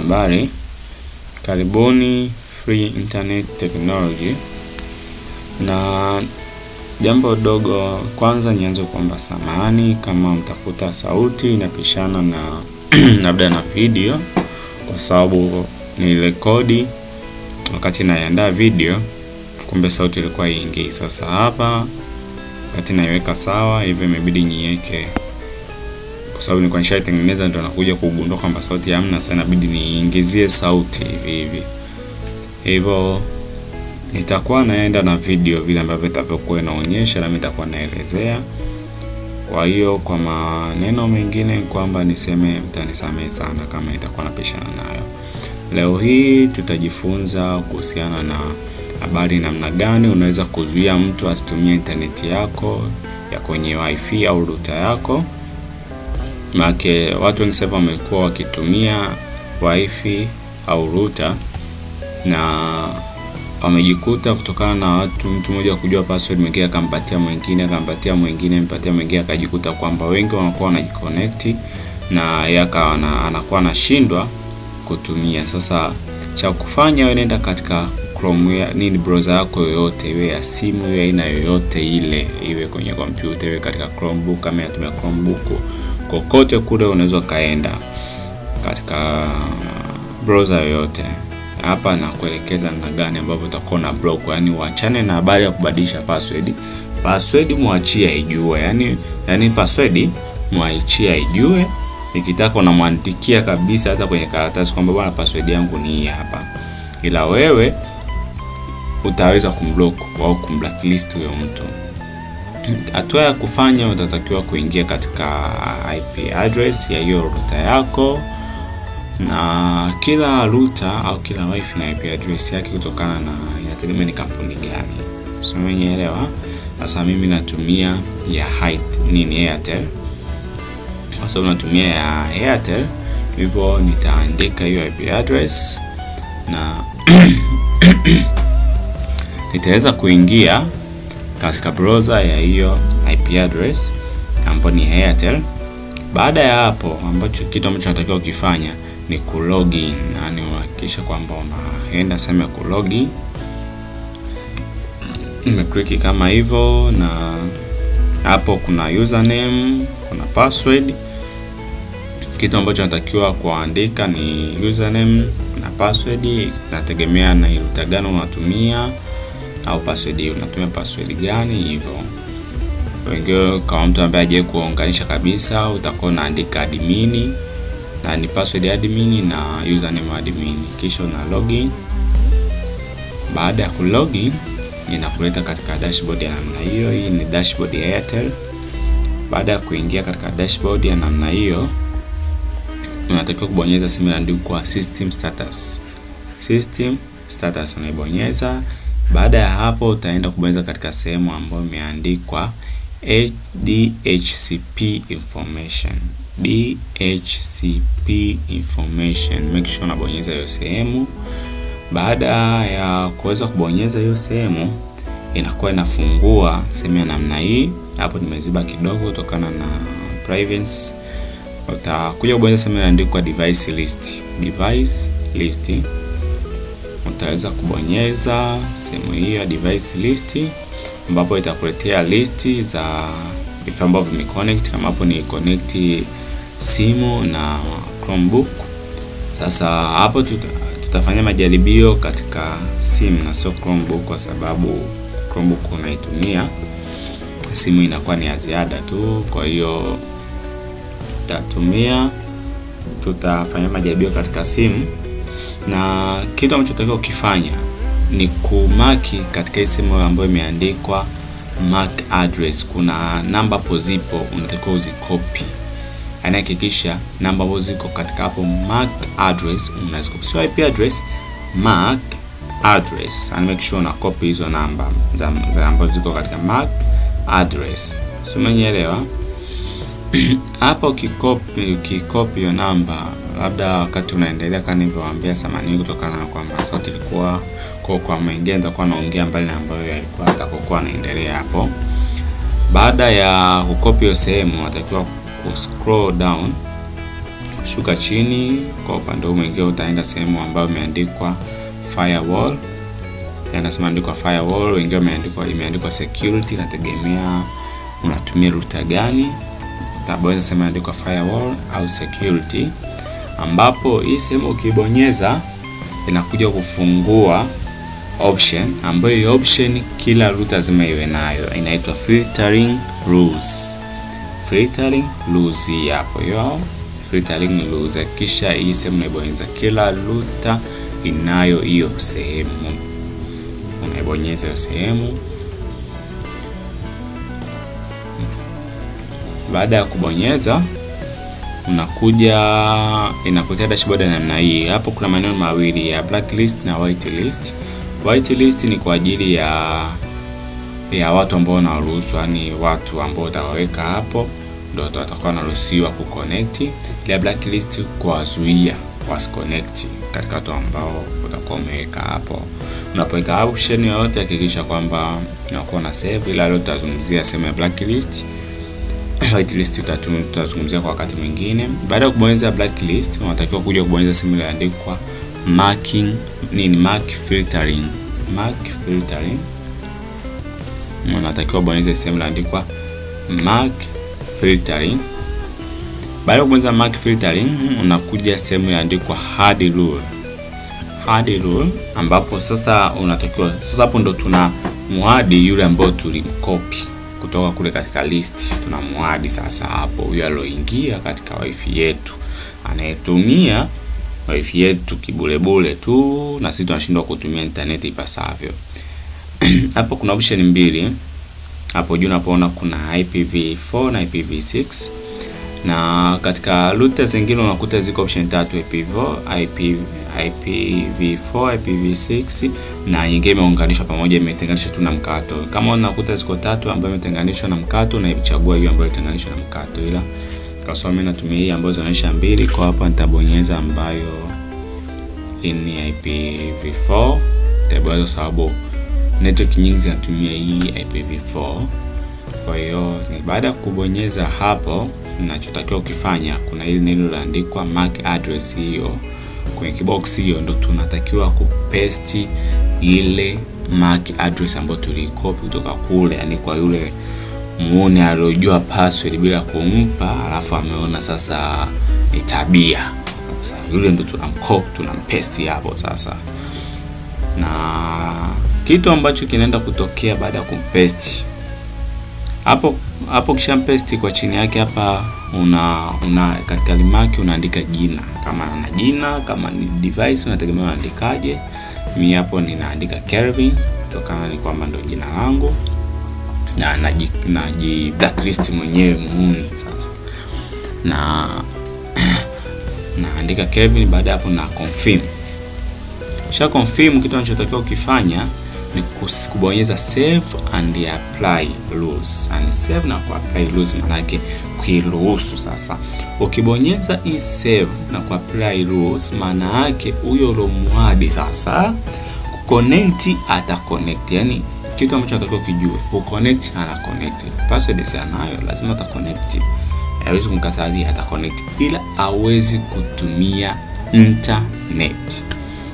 Habari, karibuni Free Internet Technology. Na jambo dogo, kwanza nianze kuomba samahani kama mtakuta sauti inapishana na labda na video, kwa sababu nilirekodi wakati naandaa video, kumbe sauti ilikuwa iingii. Sasa hapa wakati naiweka sawa, hivyo imebidi niweke, kwa sababu nilikuwa nishaitengeneza ndio nakuja kugundua kwamba sauti hamna. Sasa inabidi niingizie sauti hivi. Hivyo nitakuwa naenda na video vile ambavyo itavyokuwa inaonyesha na mimi nitakuwa naelezea. Kwa hiyo kwa maneno mengine kwamba niseme mtanisamehe sana kama itakuwa napishana nayo. Leo hii tutajifunza kuhusiana na habari namna gani unaweza kuzuia mtu asitumie interneti yako ya kwenye wifi au router yako. Maana watu wengi sasa wamekuwa wakitumia wifi au router na wamejikuta kutokana na mtu mmoja kujua password, mwingine akampatia mwingine, mpatia mwingine, akajikuta kwamba wengi wanakuwa wanajiconnect na yaka anakuwa anashindwa kutumia. Sasa cha kufanya, wewe nenda katika Chrome browser yako yoyote, iwe ya simu, iwe aina yoyote ile, iwe kwenye kompyuta, iwe katika Chromebook kama unatumia Chromebook, kokote kule unaweza kaenda katika browser yoyote. Hapa na kuelekeza namna gani ambavyo utakuwa na block, yani uachane na habari ya kubadilisha password. Password muachie ijue, yani password muachie ijue. Ikitaka unamwandikia kabisa hata kwenye karatasi kwamba bwana, password yangu ni hii hapa. Ila wewe utaweza kumblock au kumblacklist huyo mtu. Hatua ya kufanya, utatakiwa kuingia katika IP address ya hiyo router yako, na kila router au kila wifi na IP address yake kutokana na inategemea ni kampuni gani. So umeelewa? Sasa mimi natumia ya Airtel. Kwa sababu natumia ya Airtel, hivyo nitaandika hiyo IP address na nitaweza kuingia katika browser ya hiyo IP address ambayo ni Airtel. Baada ya hapo, kitu ambacho natakiwa ukifanya ni kulogin, na uhakikisha kwamba unaenda sehemu ya kulogin. Nimeclick kama hivyo, na hapo kuna username, kuna password. Kitu ambacho natakiwa kuandika ni username na password, nategemea na router gani unatumia au password unatumia password gani hivyo. Wengine kama mtu ambaye hajaje kuunganisha kabisa, utakuwa unaandika admin na ni password admin na username admin, kisha una login. Baada ya kulogin, inakuleta katika dashboard ya namna hiyo. Hii ni dashboard ya Airtel. Baada ya kuingia katika dashboard ya namna hiyo, unatakiwa kubonyeza sehemu iliyoandikwa system status. System status unaibonyeza. Baada ya hapo, utaenda kubonyeza katika sehemu ambayo imeandikwa DHCP information. DHCP information. Make sure unabonyeza hiyo sehemu. Baada ya kuweza kubonyeza hiyo sehemu, inakuwa inafungua sehemu ya namna hii. Hapo nimeziba kidogo kutokana na privacy. Utakuja kubonyeza sehemu iliyoandikwa device list. Device list. Utaweza kubonyeza sehemu hii ya device list, ambapo itakuletea listi za vifaa ambavyo vimeconnect. Kama hapo ni connect simu na Chromebook. Sasa hapo tutafanya majaribio katika simu na sio Chromebook, kwa sababu Chromebook unaitumia, simu inakuwa ni ya ziada tu. Kwa hiyo tutafanya majaribio katika simu, na kitu ambacho tunataka ukifanya ni kumaki katika simu ambayo imeandikwa MAC address. Kuna namba hapo zipo, unatakiwa uzikopi. Hakikisha namba hizo ziko katika hapo MAC address, unazikopi. So IP address, MAC address, and make sure una copy hizo namba za ambazo ziko katika MAC address. So umeelewa? Hapa ukikopi hiyo namba, labda wakati unaendelea kama nilivyowaambia samani, kutokana na kwamba sauti ilikuwa kwa mwingine nitakuwa naongea mbali na ambayo yalikuwa atakokuwa anaendelea hapo. Baada ya kukopi hiyo sehemu, unatakiwa ku scroll down Shuka chini, kwa upande mwingine utaenda sehemu ambayo imeandikwa firewall. Yanasema andikwa firewall, wengine imeandikwa security, nategemea unatumia router gani. Utabonyeza sehemu imeandikwa firewall au security, ambapo hii sehemu ukibonyeza inakuja kufungua option, ambayo hii option kila router zima iwe nayo, inaitwa filtering rules. Filtering rules hapo yo, filtering rules. Kisha hii sehemu unaibonyeza, kila router inayo hiyo sehemu, unaibonyeza hiyo sehemu. Baada ya kubonyeza unakuja inakuletea dashboard ya namna hii. Hapo kuna maneno mawili ya blacklist na whitelist. Whitelist ni kwa ajili ya watu ambao wanaruhusu, yani watu ambao utawaweka hapo ndio watakuwa wanaruhusiwa kuconnect. Ile blacklist kuwazuia wasiconnect katika watu ambao utakuwa umeweka hapo. Unapoweka option yoyote hakikisha kwamba unakuwa na save, ila leo tutazungumzia sehemu ya blacklist. Whitelist tutazungumzia kwa wakati mwingine. Baada ya kubonyeza blacklist, unatakiwa kuja kubonyeza sehemu iliyoandikwa mark filtering. Mark filtering. Unatakiwa kubonyeza sehemu iliyoandikwa mark filtering. Baada ya kubonyeza mark filtering, unakuja sehemu iliyoandikwa hard rule. Hard rule, ambapo sasa unatakiwa hapo ndo tuna muadi yule ambao tulimcopy kutoka kule katika list, tunamuadi sasa hapo huyo aloingia katika wifi yetu, anayetumia wifi yetu kibulebule tu, na sisi tunashindwa kutumia internet ipasavyo. Hapo kuna option mbili. Hapo juu unapoona kuna IPv4 na IPv6, na katika router zingine unakuta ziko option tatu: IPv4, IPv6 na nyingine imeunganishwa pamoja, imetenganishwa tu na mkato. Kama unakuta ziko tatu ambayo imetenganishwa na mkato, na ichagua hiyo ambayo imetenganishwa na mkato, ila kwa sababu mimi natumia hii ambayo zinaonyesha mbili, kwa hapa nitabonyeza ambayo ni IPv4. Nitabonyeza sababu network nyingi zinatumia hii IPv4. Kwa hiyo ni baada ya kubonyeza hapo, ninachotakiwa ukifanya, kuna ile neno lililoandikwa MAC address. Hiyo kwenye kibox hiyo ndo tunatakiwa kupaste ile MAC address ambayo tulicopy kutoka kule, yani kwa yule muone aliyojua password bila kumpa, alafu ameona sasa ni tabia. Sasa yule ndo tunampaste hapo sasa. Na kitu ambacho kinaenda kutokea baada ya kumpaste hapo kisha paste, kwa chini yake hapa una katika limaki unaandika jina, kama na jina, kama ni device unategemea unaandikaje. Mimi hapo ninaandika Kelvin kutokana ni kwamba ndio jina langu, na naji blacklist mwenyewe muuni sasa, na naandika Kelvin. Baada hapo na confirm. Kisha confirm, kitu anachotakiwa ukifanya ni kubonyeza save and apply rules. And save na apply rules maana yake kuiruhusu. Sasa ukibonyeza hii save na apply rules, maana yake huyo romuadi sasa kuconnect ataconnect. Yani kitu ambacho unatakiwa kijue, uconnect ana connect, password sanayo lazima ataconnect, hawezi kumkatalia, ataconnect, ila hawezi kutumia internet.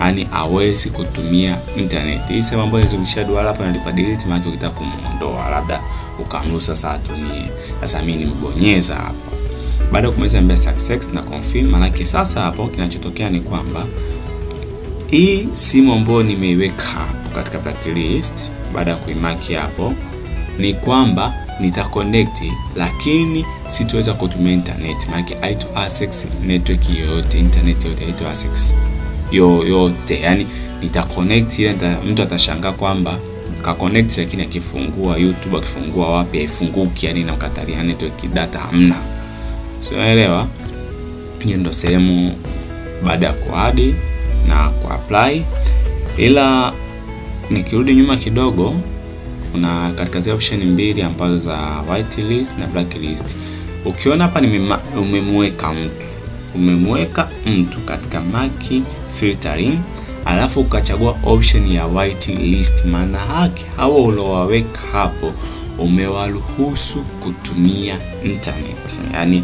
Yani hawezi kutumia internet. Hii sema ambayo izungishadwa hapa na ndiko delete, maana ukitaka kumuondoa labda ukamruhusa sasa atumie. Sasa mimi nimebonyeza hapo. Baada ya kubonyeza mbele success na confirm, maana yake sasa hapo kinachotokea ni kwamba hii simu ambayo nimeiweka hapo katika blacklist, baada ya kuimaki hapo, ni kwamba nitaconnect lakini sitaweza kutumia internet. Maana yake haito access network yoyote, internet yote haito access yote. Yani nitaconnect, ile mtu atashangaa kwamba ka connect lakini akifungua YouTube, akifungua wapi haifunguki, yani inamkatalia network, data hamna. Unaelewa? Hiyo ndio sehemu baada ya kuadi na kuapply. Ila nikirudi nyuma kidogo, kuna katika zile option mbili ambazo za whitelist na blacklist. Ukiona hapa umemweka mtu katika mark filtering, alafu ukachagua option ya whitelist, maana yake hao uliowaweka hapo umewaruhusu kutumia internet. Yani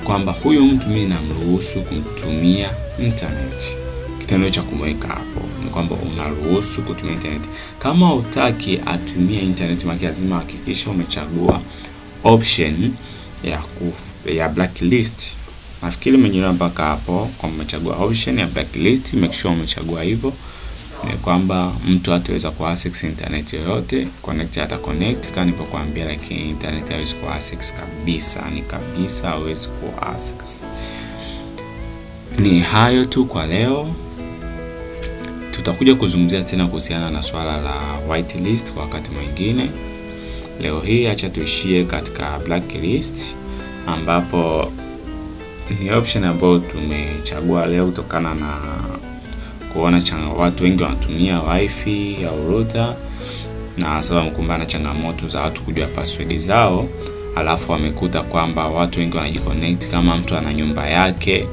kwamba huyu mtu mimi namruhusu kumtumia internet. Kitendo cha kumweka hapo ni kwamba unaruhusu kutumia internet. Kama hutaki atumie internet, maana lazima hakikisha umechagua option ya blacklist. Nafikiri umenielewa mpaka hapo, kwa umechagua option ya blacklist. Make sure umechagua hivyo, ni kwamba mtu hataweza kuaccess internet yoyote. Connect hata connect kama nilivyokuambia, lakini internet haiwezi kuaccess kabisa, ni kabisa haiwezi kuaccess. Ni hayo tu kwa leo. Tutakuja kuzungumzia tena kuhusiana na swala la whitelist kwa wakati mwingine. Leo hii acha tuishie katika blacklist, ambapo ni option ambayo tumechagua leo kutokana na kuona watu wengi wanatumia wifi au router, na sababu mkumbana changamoto za watu kujua password zao, alafu wamekuta kwamba watu wengi wanajiconnect. Kama mtu ana nyumba yake,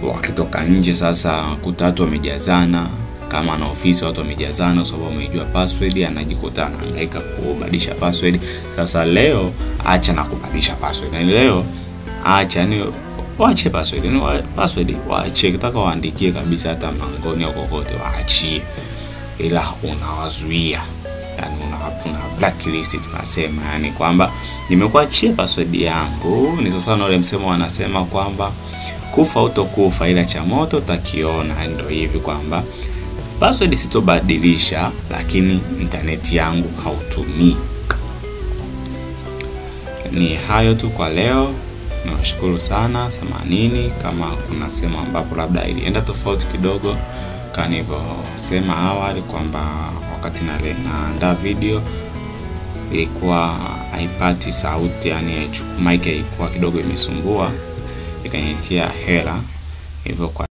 wakitoka nje sasa kuta watu wamejazana, kama ana ofisi watu wamejazana kwa sababu wamejua password, anajikuta anahangaika kubadilisha password. Sasa leo acha na kubadilisha password. Na leo acha ni waache password waache, kitaka waandikie kabisa hata mangoni au kokote waachie, ila unawazuia, yani una blacklist tunasema, yani kwamba nimekuachia password yangu. Ni sasa na ule msemo wanasema kwamba kufa utokufa, ila cha moto takiona. Ndio hivi kwamba password sitobadilisha, lakini internet yangu hautumii. Ni hayo tu kwa leo. Nawashukuru sana. Samanini kama kuna sema ambapo labda ilienda tofauti kidogo, kama nilivyosema awali kwamba wakati naandaa video ilikuwa haipati sauti, yani mic ilikuwa kidogo imesumbua, ikanitia hela hivyo. Kwa